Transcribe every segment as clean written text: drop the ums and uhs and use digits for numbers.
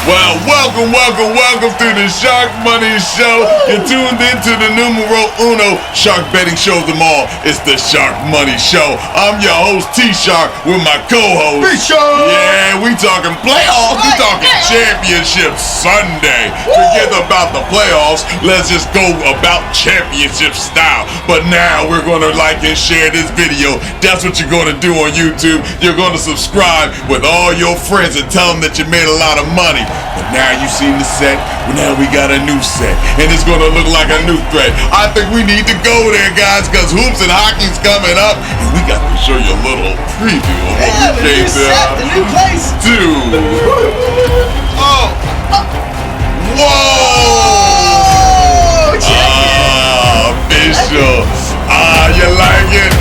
Welcome to the Sharkmoney Show. You're tuned into the numero uno shark betting show of them all. It's the Sharkmoney Show. I'm your host, T-Shark, with my co-host. B-Shark! Yeah, we talking playoffs. We talking championship Sunday. Forget about the playoffs. Let's just go about championship style. But now we're going to like and share this video. That's what you're going to do on YouTube. You're going to subscribe with all your friends and tell them that you made a lot of money. But now you've seen the set. Now we got a new set, and it's gonna look like a new thread. I think we need to go there, guys, because hoops and hockey's coming up, and we got to show you a little preview of what we came the new place. to. Oh! Whoa! Official. You like it?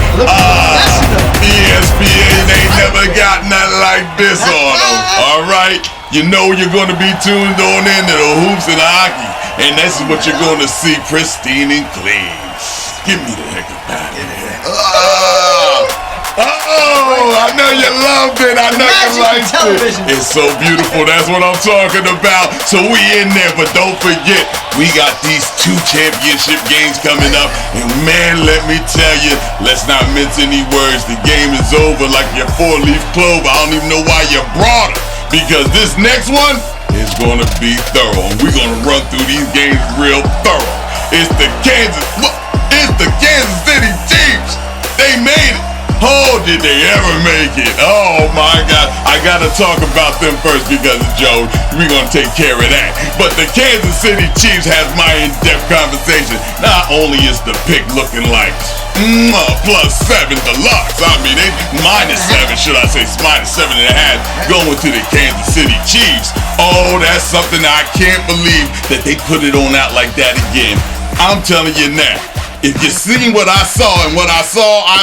ESPN ain't never got nothing like this on them. All right? You know you're going to be tuned on into the hoops and the hockey. And this is what you're going to see, pristine and clean. Give me the heck out of here. I know you loved it. I know you liked it. It's so beautiful. That's what I'm talking about. So we in there, but don't forget, we got these 2 championship games coming up. And man, let me tell you, let's not mince any words. The game is over like your 4-leaf clover. I don't even know why you brought it. Because this next one is going to be thorough. And we're going to run through these games real thorough. It's the Kansas City Chiefs. They made it. Oh, did they ever make it? Oh my God. I got to talk about them first because of Joe. We're going to take care of that. But the Kansas City Chiefs has my in-depth conversation. Not only is the pick looking like +7 deluxe. I mean, they -7, should I say, -7.5, going to the Kansas City Chiefs. Oh, that's something I can't believe that they put it on out like that again. I'm telling you now, if you seen what I saw and what I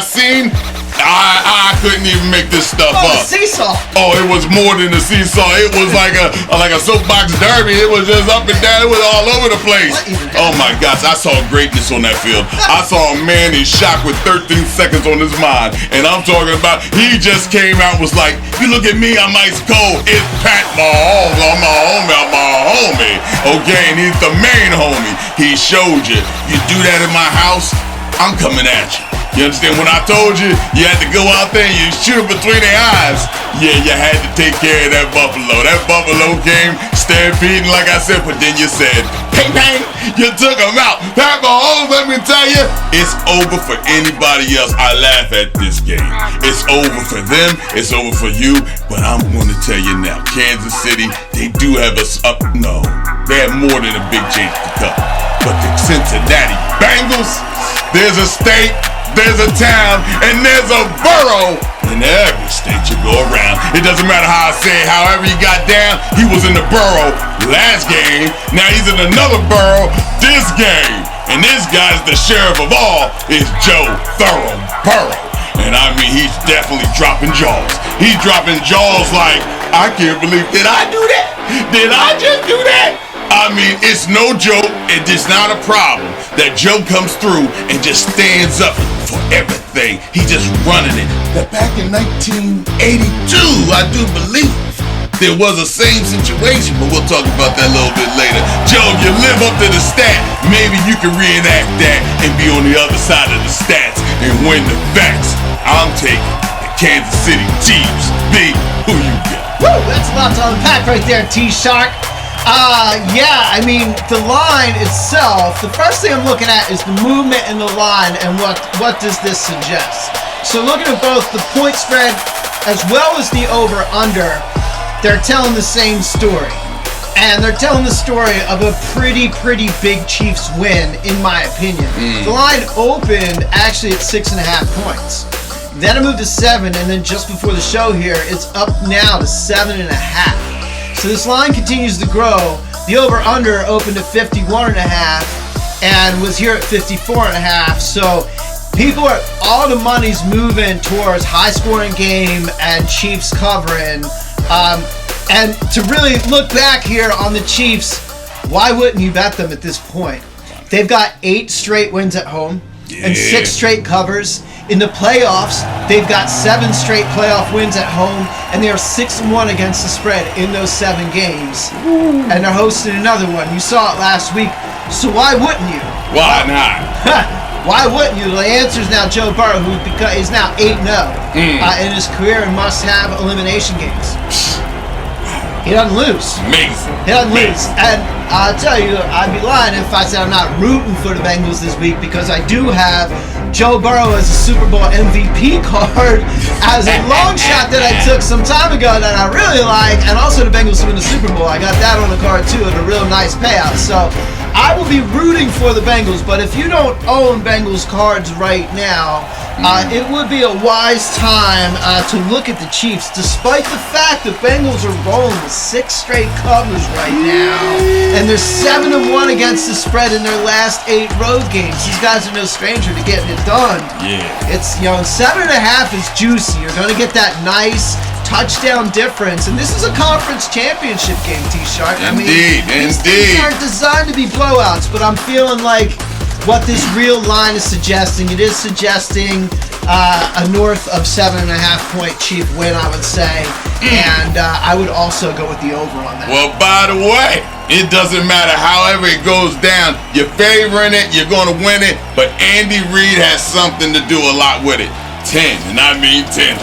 seen, I couldn't even make this stuff up. Seesaw. Oh, it was more than a seesaw. It was like a soapbox derby. It was just up and down. It was all over the place. Oh my gosh, I saw greatness on that field. I saw a man in shock with 13 seconds on his mind. And I'm talking about, he just came out and was like, you look at me, I'm ice cold. It's Pat Mahomes. I'm my homie. Okay, and he's the main homie. He showed you. You do that in my house, I'm coming at you. You understand? When I told you, you had to go out there and you shoot it between their eyes. Yeah, you had to take care of that buffalo. That buffalo came stampeding, like I said, but then you said, ping, ping, you took him out. Pat Mahomes, let me tell you, it's over for anybody else. I laugh at this game. It's over for them. It's over for you. But I'm going to tell you now, Kansas City, they do have us up. No, they have more than a big change to come. But the Cincinnati Bengals, there's a state, there's a town, and there's a borough in every state you go around. It doesn't matter how I say it, however he got down, he was in the borough last game. Now he's in another borough this game. And this guy's the sheriff of all, is Joe Burrow. And I mean, he's definitely dropping jaws. He's dropping jaws like, I can't believe, did I do that? Did I just do that? I mean, it's no joke, and it's not a problem that Joe comes through and just stands up for everything. He just running it. That back in 1982, I do believe, there was a same situation, but we'll talk about that a little bit later. Joe, you live up to the stat. Maybe you can reenact that and be on the other side of the stats and win the bets. I'm taking the Kansas City Chiefs. B, who you got? Woo, that's a lot to unpack right there, T-Shark. Yeah, I mean, the line itself, the first thing I'm looking at is the movement in the line and what does this suggest. So looking at both the point spread as well as the over-under, they're telling the same story. And they're telling the story of a pretty big Chiefs win, in my opinion. The line opened actually at 6.5 points. Then it moved to 7, and then just before the show here, it's up now to 7.5. So this line continues to grow. The over-under opened at 51.5 and was here at 54.5. So all the money's moving towards high-scoring game and Chiefs covering. And to really look back here on the Chiefs, why wouldn't you bet them at this point? They've got 8 straight wins at home. and 6 straight covers. In the playoffs, they've got 7 straight playoff wins at home, and they are 6-1 against the spread in those 7 games. And they're hosting another one. You saw it last week. So why wouldn't you? Why not? Why wouldn't you? The answer is now Joe Burrow, who is now 8-0 in his career and must-have elimination games. He doesn't lose. Amazing. He doesn't lose. And I'll tell you, I'd be lying if I said I'm not rooting for the Bengals this week, because I do have Joe Burrow as a Super Bowl MVP card as a long shot that I took some time ago that I really like, and also the Bengals to win the Super Bowl. I got that on the card too at a real nice payout. So I will be rooting for the Bengals, but if you don't own Bengals cards right now, it would be a wise time to look at the Chiefs, despite the fact the Bengals are rolling with 6 straight covers right now, and they're 7-1 against the spread in their last 8 road games. These guys are no stranger to getting it done. Yeah. It's, 7.5 is juicy. You're going to get that nice touchdown difference, and this is a conference championship game, T-Shark. Indeed. These things aren't designed to be blowouts, but I'm feeling like what this real line is suggesting, it is suggesting a north of 7.5 point Chief win, I would say, and I would also go with the over on that. Well, by the way, it doesn't matter however it goes down. You're favoring it, you're going to win it, but Andy Reid has something to do a lot with it. 10, and I mean 10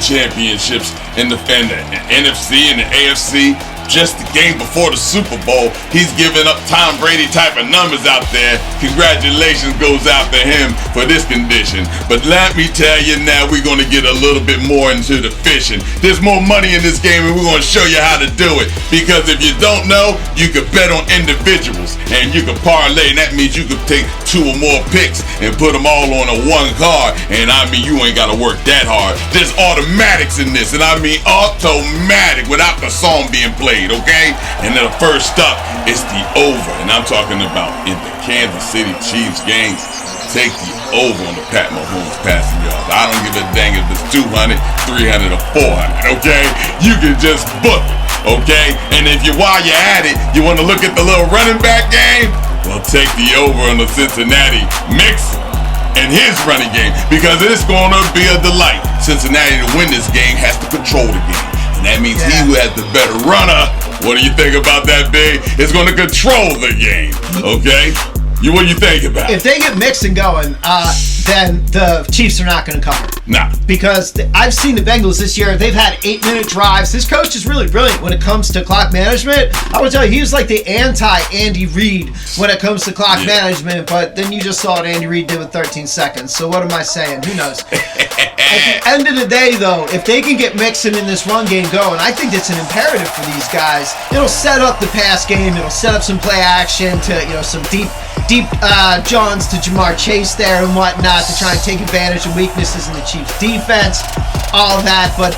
championships in the NFC and the AFC. Just the game before the Super Bowl, he's giving up Tom Brady type of numbers out there. Congratulations goes out to him for this condition. But let me tell you now, we're going to get a little bit more into the fishing. There's more money in this game, and we're going to show you how to do it. Because if you don't know, you can bet on individuals, and you can parlay. And that means you can take 2 or more picks and put them all on a 1 card. And I mean, you ain't got to work that hard. There's automatics in this, and I mean automatic without the song being played. Okay? And then the first up is the over. And I'm talking about in the Kansas City Chiefs game. Take the over on the Pat Mahomes passing yards. I don't give a dang if it's 200, 300, or 400. Okay? You can just book it. Okay? And if while you're at it, you want to look at the little running back game, well, take the over on the Cincinnati Mixon and his running game, because it's going to be a delight. Cincinnati to win this game has to control the game. And that means he who has the better runner, what do you think about that, Big? Is going to control the game, okay? What do you think about it? If they get Mixon going, then the Chiefs are not going to cover. Nah. Because I've seen the Bengals this year. They've had 8-minute drives. This coach is really brilliant when it comes to clock management. I would tell you, he was like the anti-Andy Reid when it comes to clock management, but then you just saw what Andy Reid did with 13 seconds. So what am I saying? Who knows? At the end of the day, though, if they can get Mixon in this run game going, I think it's an imperative for these guys. It'll set up the pass game. It'll set up some play action to, some deep Johns to Jamar Chase there and whatnot to try and take advantage of weaknesses in the Chiefs defense, all of that. But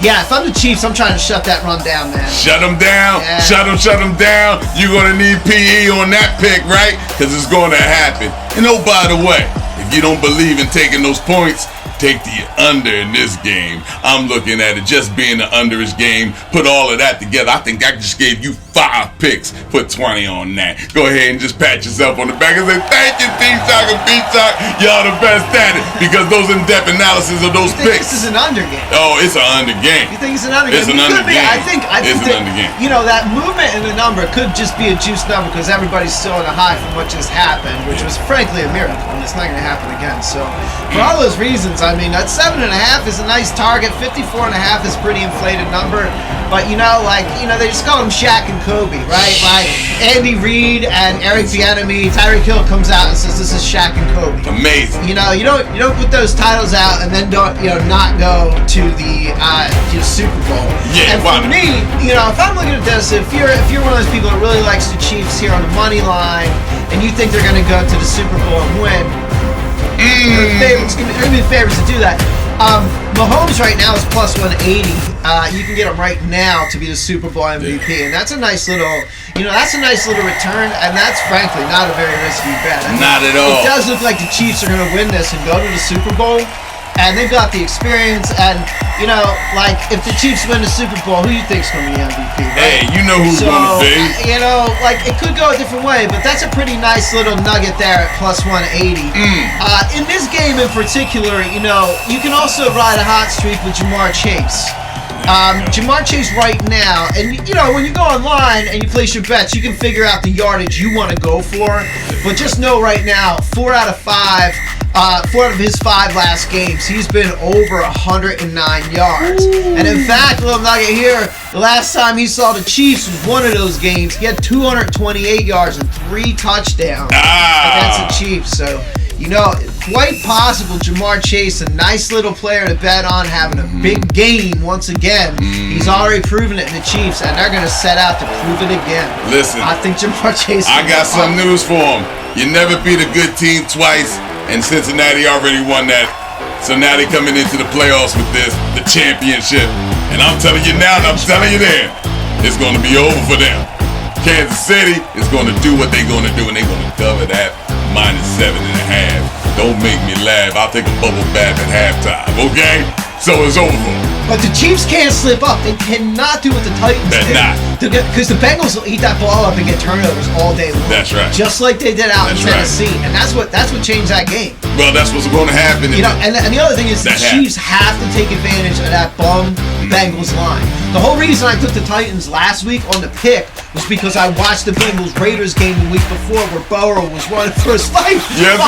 if I'm the Chiefs, I'm trying to shut that run down, man. Shut them down. Yeah. Shut them down. You're going to need PE on that pick, right? Because it's going to happen. And oh, by the way, if you don't believe in taking those points, take the under in this game. I'm looking at it just being the underish game. Put all of that together. I think I just gave you 5 picks. Put 20 on that. Go ahead and just pat yourself on the back and say, thank you, T-Talk and B-Talk. Y'all the best at it. Because those in-depth analysis of those picks. This is an under game. Oh, it's an under game. You think it's an under game? It's an under game. I think it's an under game. That movement in the number could just be a juice number because everybody's still on a high from what just happened, which was frankly a miracle, and it's not going to happen again. So, for all those reasons, I mean, that 7.5 is a nice target. 54.5 is a pretty inflated number. But, they just call him Shaq and Kobe, right? Like, Andy Reid and Eric Bieniemy, Tyreek Hill comes out and says, this is Shaq and Kobe. Amazing. You don't put those titles out and then don't, not go to the Super Bowl. Yeah, and for me, if I'm looking at this, if you're one of those people that really likes the Chiefs here on the money line and you think they're going to go to the Super Bowl and win, it's going to be favorites to do that. Mahomes right now is plus 180. You can get him right now to be the Super Bowl MVP, and that's a nice little, return, and that's frankly not a very risky bet. Not at all. It does look like the Chiefs are going to win this and go to the Super Bowl. and they've got the experience. And you know, like if the Chiefs win the Super Bowl, who you think's going to be MVP? Right? Hey, you know who's going to be. You know, like it could go a different way, but that's a pretty nice little nugget there at plus 180. In this game in particular, you know, you can also ride a hot streak with Jamar Chase. Jamar Chase right now, and you know, when you go online and you place your bets, you can figure out the yardage you want to go for. But just know right now, 4 out of his 5 last games, he's been over 109 yards. Ooh. And in fact, little nugget here, the last time he saw the Chiefs was one of those games. He had 228 yards and 3 touchdowns against the Chiefs. So, you know, quite possible Jamar Chase, a nice little player to bet on, having a big game once again. He's already proven it in the Chiefs, and they're going to set out to prove it again. Listen, I think Jamar Chase. I got some news for him. You never beat a good team twice, and Cincinnati already won that. So now they're coming into the playoffs with the championship. And I'm telling you now, and I'm telling you then, it's going to be over for them. Kansas City is going to do what they're going to do, and they're going to cover that -7.5. Don't make me laugh. I'll take a bubble bath at halftime, okay? So it's over. But the Chiefs can't slip up. They cannot do what the Titans did. Because the Bengals will eat that ball up and get turnovers all day long. That's right. Just like they did out in Tennessee. Right. And that's what changed that game. Well, that's what's going to happen. You know, and the other thing is the Chiefs have to take advantage of that bum Bengals line. The whole reason I took the Titans last week on the pick was because I watched the Bengals-Raiders game the week before where Burrow was running for his life. Yes,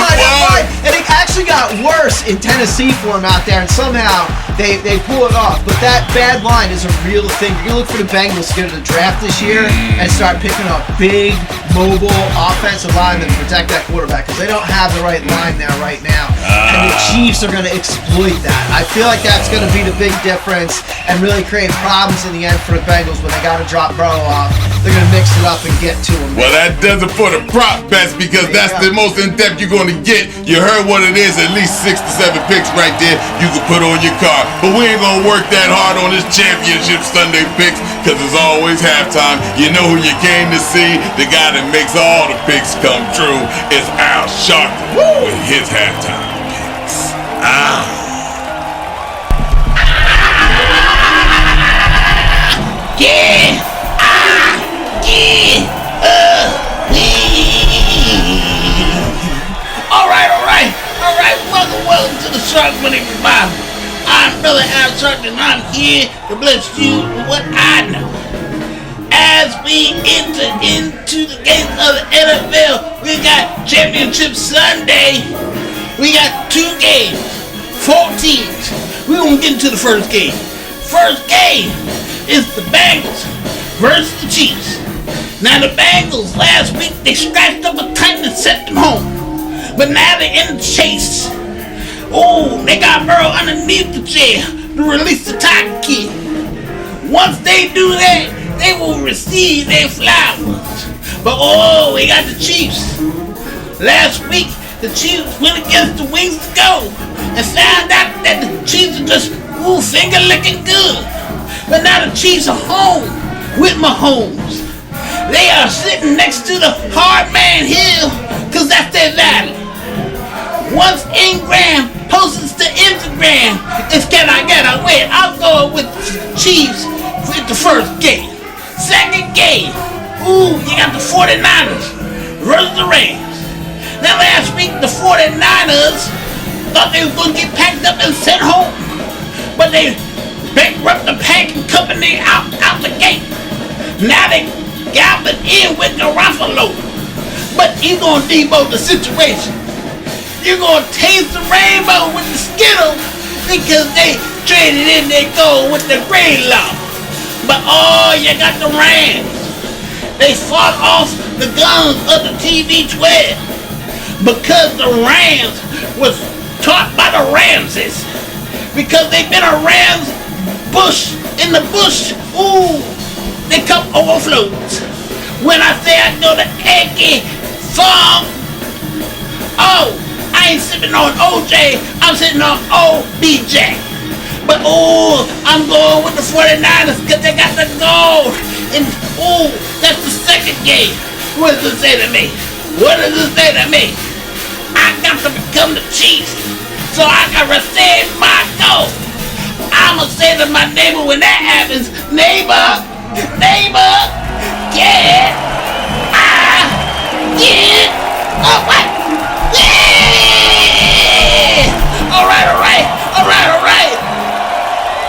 and it actually got worse in Tennessee for him out there, and somehow they pull it off. But that bad line is a real thing. You're going to look for the Bengals to get to the draft this year and start picking up big, mobile offensive linemen to protect that quarterback because they don't have the right line there right now. And the Chiefs are going to exploit that. I feel like that's going to be the big difference and really create problems in the end for the Bengals when they got to drop Burrow off. They're going to mix it up and get to him. Well, that does it for the prop bets because that's the most in-depth you're going to get. You heard what it is, at least 6 to 7 picks right there you can put on your card. But we ain't going to work that hard on this championship Sunday picks because it's always halftime. You know who you came to see? The guy that makes all the picks come true is Al Sharkmoney with his halftime picks. Yeah! Alright, welcome to the Sharkmoney Revival. I'm Brother Al Shark and I'm here to bless you with what I know. As we enter into the games of the NFL, we got Championship Sunday. We got 2 games, 4 teams. We're going to get into the first game. First game is the Bengals versus the Chiefs. Now the Bengals last week they scratched up a Titan and sent them home. But now they're in the chase. Oh, they got Burrow underneath the chair to release the Tiger Kid. Once they do that, they will receive their flowers. But we got the Chiefs. Last week the Chiefs went against the Wings to go and found out that the Chiefs are just finger licking good. But now the Chiefs are home with Mahomes. They are sitting next to the Hard Man Hill because that's their valley. Once Ingram posts to Instagram, it's can I get a win? I'm going with the Chiefs with the first game. Second game, you got the 49ers versus the Rams. Now last week the 49ers thought they were going to get packed up and sent home. But they bankrupt the packing company out the gate. Now they gathered in with Garofalo. But he's going to debug the situation. You're going to taste the rainbow with the Skittles because they traded in their gold with the green law. But you got the Rams. They fought off the guns of the TB12 because the Rams was taught by the Ramses. Because they've been a Rams bush in the bush. They come overflows. When I say I go to Eggy Farm, I ain't sipping on OJ, I'm sitting on OBJ. But I'm going with the 49ers because they got the gold. And that's the second game. What does it say to me? I got to become the Chiefs. so I can receive my goal. I'ma say to my neighbor when that happens, neighbor, get what? Yeah! All right.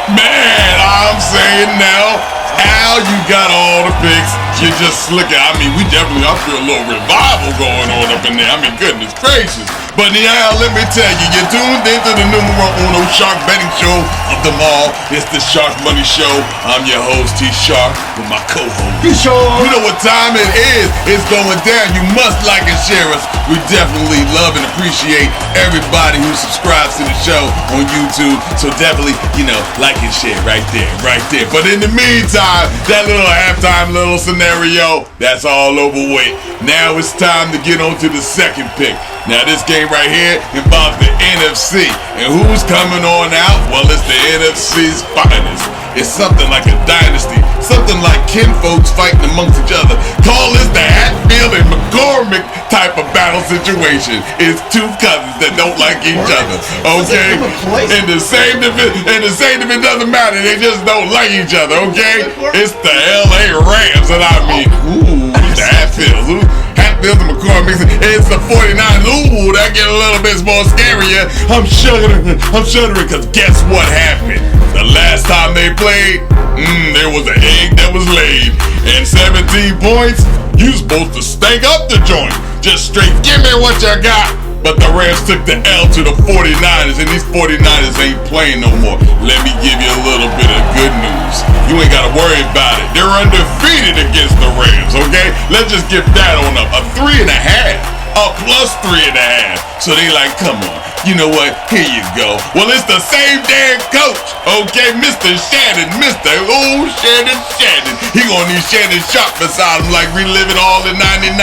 Man, I'm saying now, Al, you got all the picks. You just look at, I feel a little revival going on up in there. I mean, goodness gracious. But now, let me tell you, you're tuned into the numero uno shark betting show of them all. It's the Shark Money Show. I'm your host, T Shark, with my co-host. You know what time it is. It's going down. You must like and share us. We definitely love and appreciate everybody who subscribes to the show on YouTube. So definitely, like and share right there. But in the meantime, that little halftime little scenario, that's all over with. Now it's time to get on to the second pick. Now this game right here involves the NFC. And who's coming on out? Well, it's the NFC's finest. It's something like a dynasty. Something like kinfolks fighting amongst each other. Call this the Hatfield and McCormick type of battle situation. It's two cousins that don't like each other. Okay? In the same division doesn't matter. They just don't like each other. Okay? It's the LA Rams. And I mean, the Hatfields. Hatfield and McCormick. It's the 49ers. Ooh, that get a little bit more scarier. I'm shuddering because guess what happened? The last time they played, there was an egg that was laid. And 17 points, you supposed to stank up the joint. Just straight, give me what you got. But the Rams took the L to the 49ers, and these 49ers ain't playing no more. Let me give you a little bit of good news. You ain't gotta worry about it. They're undefeated against the Rams, okay? Let's just get that on up. A 3.5. A plus 3.5. So they like, come on. You know what? Here you go. Well, it's the same damn coach, okay? Mr. Shannon. He gonna need Shannon Sharp beside him like reliving all in 99.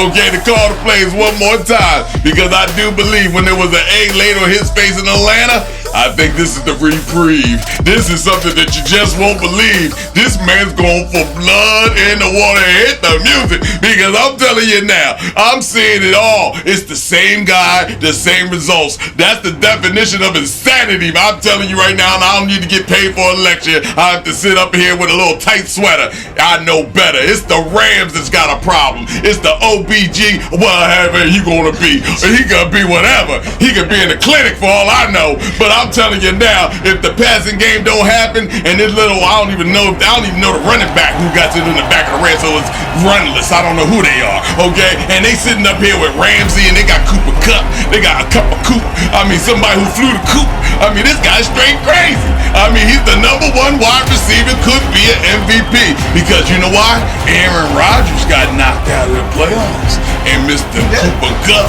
Okay, to call the plays one more time. Because I do believe when there was an egg laid on his face in Atlanta, I think this is the reprieve. This is something that you just won't believe. This man's going for blood in the water. Hit the music. Because I'm telling you now, I'm seeing it all. It's the same guy, the same results. That's the definition of insanity. I'm telling you right now, and I don't need to get paid for a lecture. I have to sit up here with a little tight sweater. I know better. It's the Rams that's got a problem. It's the OBG, whatever he gonna be. Or he gonna be whatever. He could be in the clinic for all I know. But I'm telling you now, if the passing game don't happen, and this little, I don't even know the running back who got it in the back of the Rams, so it's runless. I don't know who they are, okay? And they sitting up here with Ramsey, and they got Cooper Kupp. They got a cup of Coop. I mean, somebody who flew the coop. I mean, this guy's straight crazy. I mean, he's the #1 wide receiver, could be an MVP. Because you know why? Aaron Rodgers got knocked out of the playoffs. And Mr. Cooper Kupp,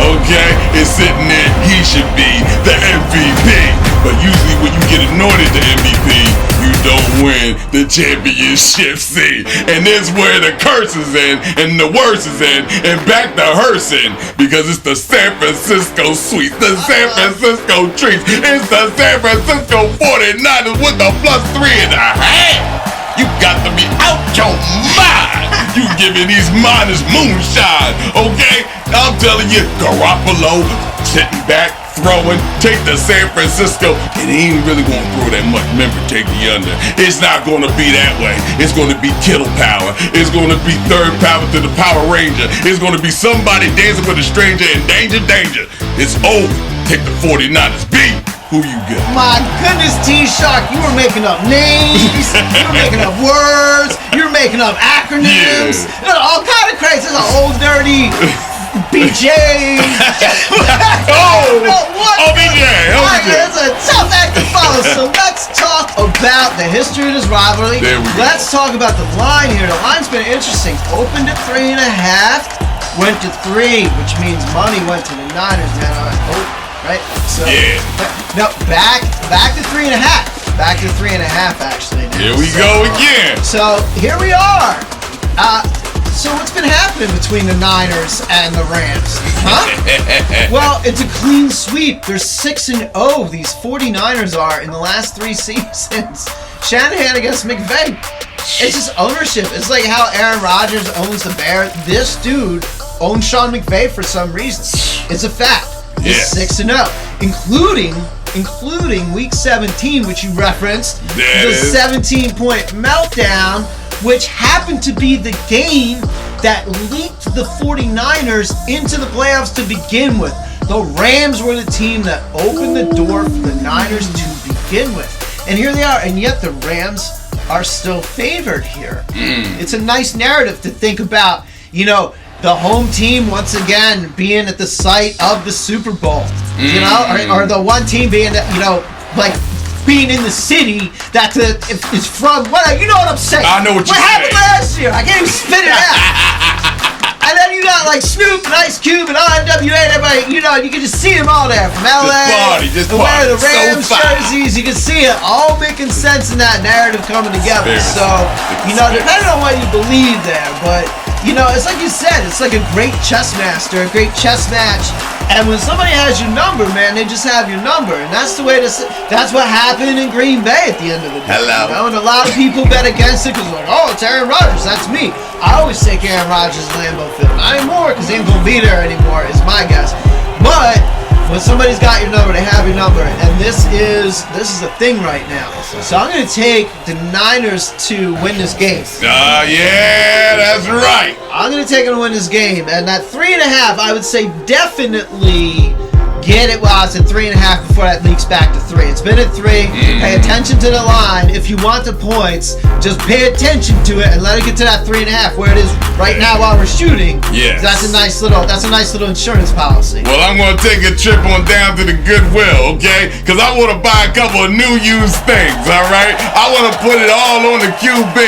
okay, is sitting there. He should be the MVP. But usually when you get anointed the MVP, you don't win the championship. See? And this is where the curse is in, and the worst is in, and back to Herson. Because it's the San Francisco Sweets, the San Francisco Treats. It's the San Francisco 49ers with the plus 3.5. You got to be out your mind. You giving these miners moonshine, okay? I'm telling you, Garoppolo sitting back, throwing, take the San Francisco, and he ain't really gonna throw that much. Remember, take the under. It's not gonna be that way. It's gonna be Kittle power. It's gonna be third power to the Power Ranger. It's gonna be somebody dancing with a stranger in danger. It's over. Take the 49ers. B. Who you got? My goodness, T-Shark, you were making up names, you were making up words, you were making up acronyms, all kind of crazy. There's an old dirty BJ. BJ. It's a tough act to follow. So let's talk about the history of this rivalry. Let's talk about the line here. The line's been interesting. Opened at 3.5, went to 3, which means money went to the Niners, man. Right? So, no, back to 3.5. Back to 3.5, actually. Now. Here we go again. So here we are. So what's been happening between the Niners and the Rams? Huh? Well, it's a clean sweep. They're 6-0. These 49ers are in the last 3 seasons. Shanahan against McVay. It's just ownership. It's like how Aaron Rodgers owns the Bears. This dude owns Sean McVay for some reason. It's a fact. He's 6-0. including Week 17, which you referenced, the 17-point meltdown, which happened to be the game that leaked the 49ers into the playoffs to begin with. The Rams were the team that opened the door for the Niners to begin with. And here they are, and yet the Rams are still favored here. It's a nice narrative to think about, the home team once again being at the site of the Super Bowl, or the one team being, being in the city that is from, what I'm saying. I know what you're saying. What happened last year? I can't even spit it out. And then you got like Snoop and Ice Cube and RWA and everybody, you can just see them all there from LA. Just wearing the Rams jerseys, you can see it all making sense in that narrative coming together. So, depending on what you believe there, but it's like you said, it's like a great chess master, a great chess match. And when somebody has your number, man, they just have your number. And that's the way that's what happened in Green Bay at the end of the day. Hello. And a lot of people bet against it because they're like, it's Aaron Rodgers, that's me. I always take Aaron Rodgers and Lambeau Field. Not anymore because he ain't going to be there anymore, is my guess. But when somebody's got your number, they have your number. And this is a thing right now. So I'm going to take the Niners to win this game. Yeah, that's right. I'm going to take them to win this game. And that 3.5, I would say definitely get it. Well, I said 3.5 before that leaks back to 3. It's been at 3. Pay attention to the line. If you want the points, just pay attention to it and let it get to that 3.5 where it is right now while we're shooting. Yes. That's a nice little insurance policy. Well, I'm going to take a trip on down to the Goodwill, okay? Because I want to buy a couple of new used things, all right? I want to put it all on the QB,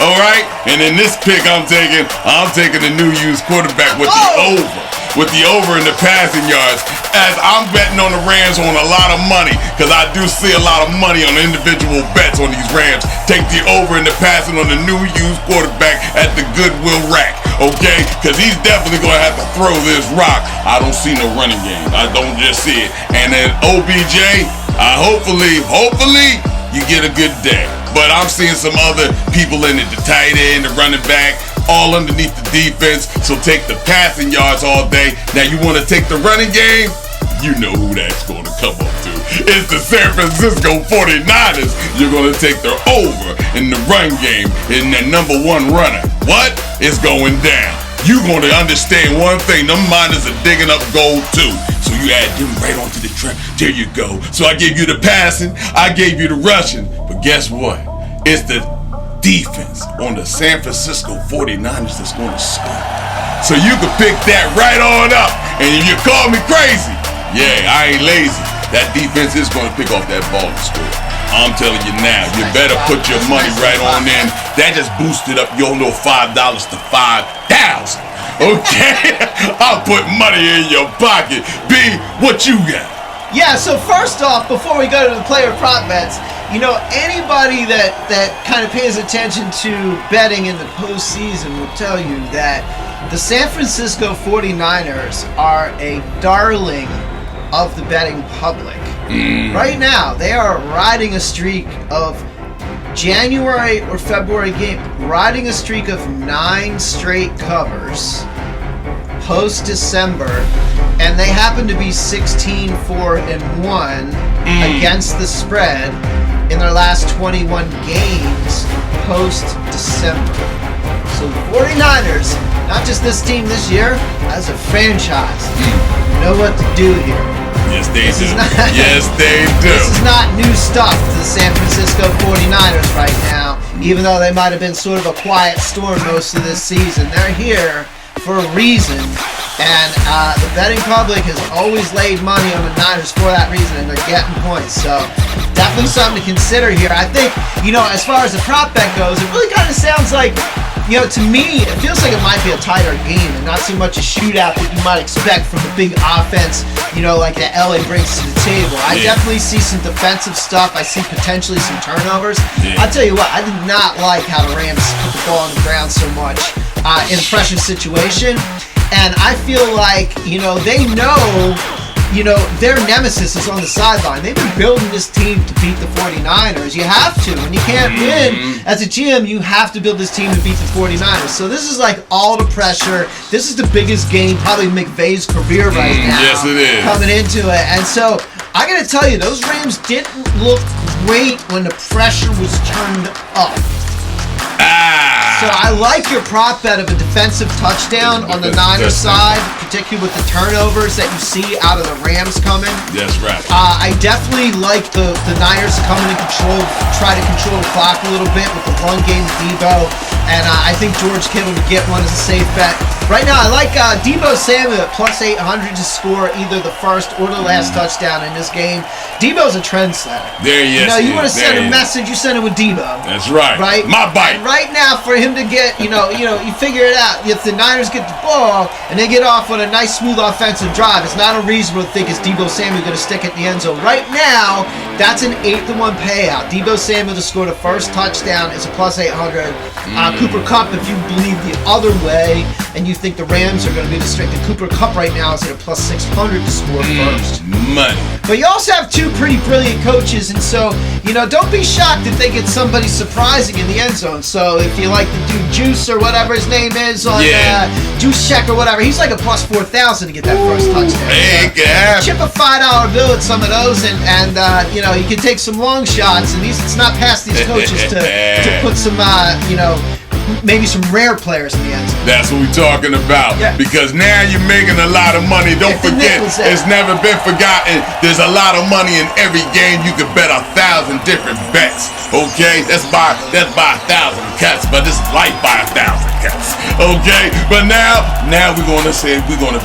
all right? And in this pick I'm taking the new used quarterback with the over. With the over in the passing yards, as I'm betting on the Rams on a lot of money, because I do see a lot of money on individual bets on these Rams. Take the over in the passing on the new used quarterback at the Goodwill rack, okay? Because he's definitely going to have to throw this rock. I don't see no running game. I don't just see it. And then OBJ, hopefully, you get a good day. But I'm seeing some other people in it, the tight end, the running back, all underneath the defense. So take the passing yards all day. Now you want to take the running game? You know who that's going to come up to. It's the San Francisco 49ers. You're going to take their over in the run game in their number one runner. What is going down? You're going to understand one thing. Them miners are digging up gold too. So you add them right onto the track. There you go. So I gave you the passing. I gave you the rushing. But guess what? It's the defense on the San Francisco 49ers that's going to score. So you can pick that right on up. And if you call me crazy, yeah, I ain't lazy. That defense is going to pick off that ball and score. I'm telling you now, you better put your money right on in. That just boosted up your little $5 to 5,000. Okay? I'll put money in your pocket. B, what you got? Yeah, so first off, before we go to the player prop bets, anybody that kind of pays attention to betting in the postseason will tell you that the San Francisco 49ers are a darling of the betting public. Right now, they are riding a streak of January or February game, riding a streak of 9 straight covers post-December, and they happen to be 16-4-1 against the spread in their last 21 games post-December. So the 49ers, not just this team this year, as a franchise, know what to do here. Yes, they do. Yes, they do. This is not new stuff to the San Francisco 49ers right now, even though they might have been sort of a quiet storm most of this season. They're here for a reason, and the betting public has always laid money on the Niners for that reason, and they're getting points. So definitely something to consider here. I think, as far as the prop bet goes, it really kind of sounds like, to me, it feels like it might be a tighter game and not so much a shootout that you might expect from the big offense, like that LA brings to the table. I definitely see some defensive stuff. I see potentially some turnovers. I'll tell you what, I did not like how the Rams put the ball on the ground so much in a pressure situation. And I feel like, they know, their nemesis is on the sideline. They've been building this team to beat the 49ers. You have to. When you can't win as a GM, you have to build this team to beat the 49ers. So this is like all the pressure. This is the biggest game, probably McVay's career right now. Yes, it is. Coming into it. And so to tell you, those Rams didn't look great when the pressure was turned up. So I like your prop bet of a defensive touchdown on the Niners side, particularly with the turnovers that you see out of the Rams coming. That's right. I definitely like the Niners coming and try to control the clock a little bit with the run game of Debo. And I think George Kittle to get one is a safe bet. Right now, I like Debo Samuel at plus 800 to score either the first or the last touchdown in this game. Debo's a trendsetter. There he is. You want to send a message, you send it with Debo. That's right. Right? My bite. And right now, for him to get, you figure it out. If the Niners get the ball and they get off on a nice, smooth offensive drive, it's not unreasonable to think is Debo Samuel going to stick it in the end zone. Right now, that's an 8-1 payout. Debo Samuel to score the first touchdown is a plus 800. Cooper Kupp, if you believe the other way, and you think the Rams are going to be the strength, the Cooper Kupp right now is at a plus 600 to score first. Money. But you also have two pretty brilliant coaches, and so, don't be shocked if they get somebody surprising in the end zone. So if you like the dude Juice or whatever his name is on Juice Check or whatever, he's like a plus 4,000 to get that first touchdown. So, chip a $5 bill at some of those, and you can take some long shots, and it's not past these coaches to put some, maybe some rare players in the end zone. That's what we're talking about. Yeah. Because now you're making a lot of money. Don't forget, it's never been forgotten. There's a lot of money in every game. You can bet 1,000 different bets. Okay? That's by 1,000 cuts, but it's life by 1,000 cuts. Okay? But now we're gonna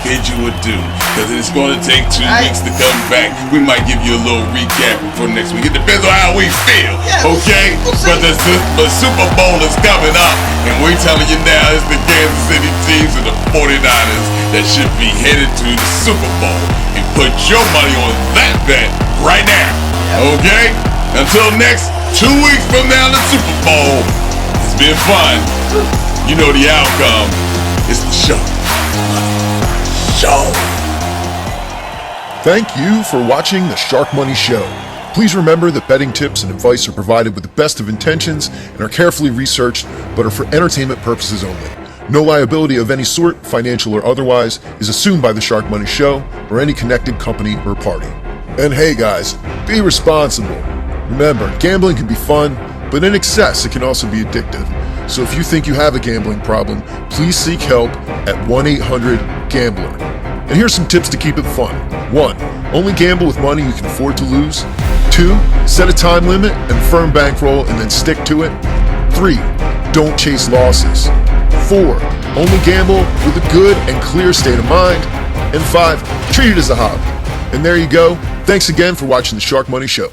bid you adieu. Because it's gonna take 2 weeks to come back. We might give you a little recap before next week. It depends on how we feel. Yeah, okay? But the Super Bowl is coming up. And we're telling you now, it's the Kansas City Chiefs and the 49ers that should be headed to the Super Bowl. And put your money on that bet right now. Okay? Until next 2 weeks from now, the Super Bowl. It's been fun. You know the outcome. It's the show. Thank you for watching the Shark Money Show. Please remember that betting tips and advice are provided with the best of intentions and are carefully researched, but are for entertainment purposes only. No liability of any sort, financial or otherwise, is assumed by the Shark Money Show or any connected company or party. And hey guys, be responsible. Remember, gambling can be fun, but in excess it can also be addictive. So if you think you have a gambling problem, please seek help at 1-800-GAMBLER. And here's some tips to keep it fun. 1. Only gamble with money you can afford to lose. 2. Set a time limit and firm bankroll and then stick to it. 3. Don't chase losses. 4. Only gamble with a good and clear state of mind. And 5. Treat it as a hobby. And there you go. Thanks again for watching the Shark Money Show.